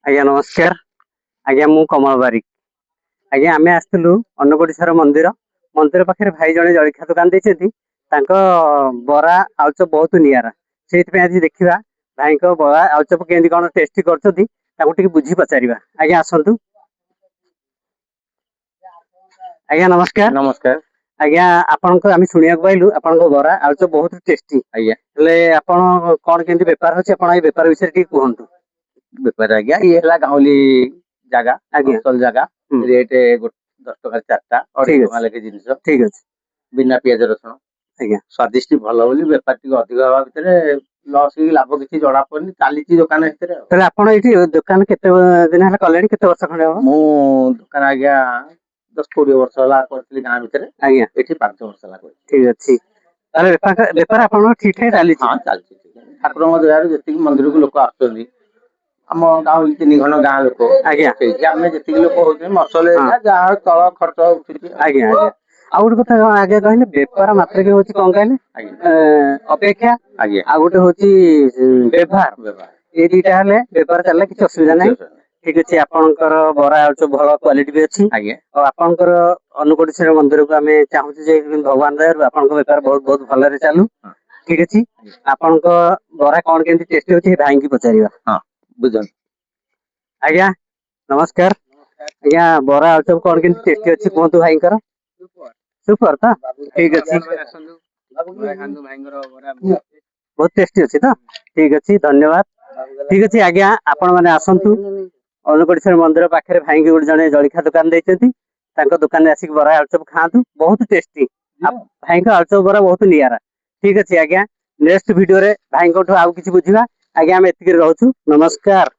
आज्ञा नमस्कार। आज्ञा मु कमल बारिक। आज्ञा आमे आसलु अन्नकोटीश्वर मंदिर मंदिर पाखे भाई जड़े जलखिया दुकान देती बरा आलुचप बहुत निरा से आज देखा भाई बरा आलुचप केमती कौन टेस्टी कर बुझी पचार। आज्ञा आसतु। आज्ञा नमस्कार। नमस्कार आज्ञा आपण शुणा पाइलु आपण बरा आलुचप बहुत टेस्टी। आज्ञा कौन केमती बेपार होची आपण बेपार विषय कहतु। बेपार आज्ञा ये गाँवली जगह आज्ञा असल जगह रेट 10 टका 4टा और लेके जिनिस ठीक अच्छे बिना पियाज रसुण आज्ञा स्वादिष्ट भल बोली बेपार टी अधिक हवा भितर लॉस की लाभ किसी जड़ा पड़नी चली दुकान भितर। आपण ये दुकान केते दिन है कले केते वर्ष खंडे हम मु दुकान आज्ञा 10-20 वर्ष हला करथली गां भितर आज्ञा एठी 5 वर्ष हला कर। ठीक अछि ताले बेपार आपण ठीक ठाक चली हां चलछि ठाकुर दयार जति मंदिर को लोक आछथि आम गाँव 3 घन गाँ लोक आज्ञा आम जी लोक होते मसल जहाँ तल खर्च आज्ञा आज्ञा आ गोटे कथा आगे कहले बेपार मात्र के होची कोन कहले अपेक्षा आज्ञा आ गोटे होची व्यवहार ए दुटा हले बेपार चलले किछ असुविधा नै। ठीक अछि आपनकर बरा आलुचप भल क्वालिटी भी अछि आज्ञा और आपनकर अन्नकोटीश्वर मंदिर को आमे चाहूछु जे भगवान दयार आपनकर बेपार बहुत बहुत भल रे चालू। ठीक अछि आपनकर बरा कोन केमती टेस्ट होची भाई की पचारिबा। हां बुझन आज्ञा नमस्कार। आज्ञा बरा आलुचप कोन केमती टेस्ट अछि कोंतु भाईकर सुपर था। ठीक अछि बहुत टेस्टी अच्छी तो ठीक अच्छे धन्यवाद। ठीक अच्छे आज्ञा आपण मैंने आसतु अन्नकोटीश्वर मंदिर पाखे भाई की गोटे जड़े जलखिया दुकान देती दुकान आसिक बरा आलुचप खातु बहुत टेस्टी भाई आलुचप बरा बहुत निरा। ठीक अच्छे आज्ञा नेक्स्ट वीडियो रे भाई आउ किसी बुझा आज्ञा आम एतिक रोचु नमस्कार।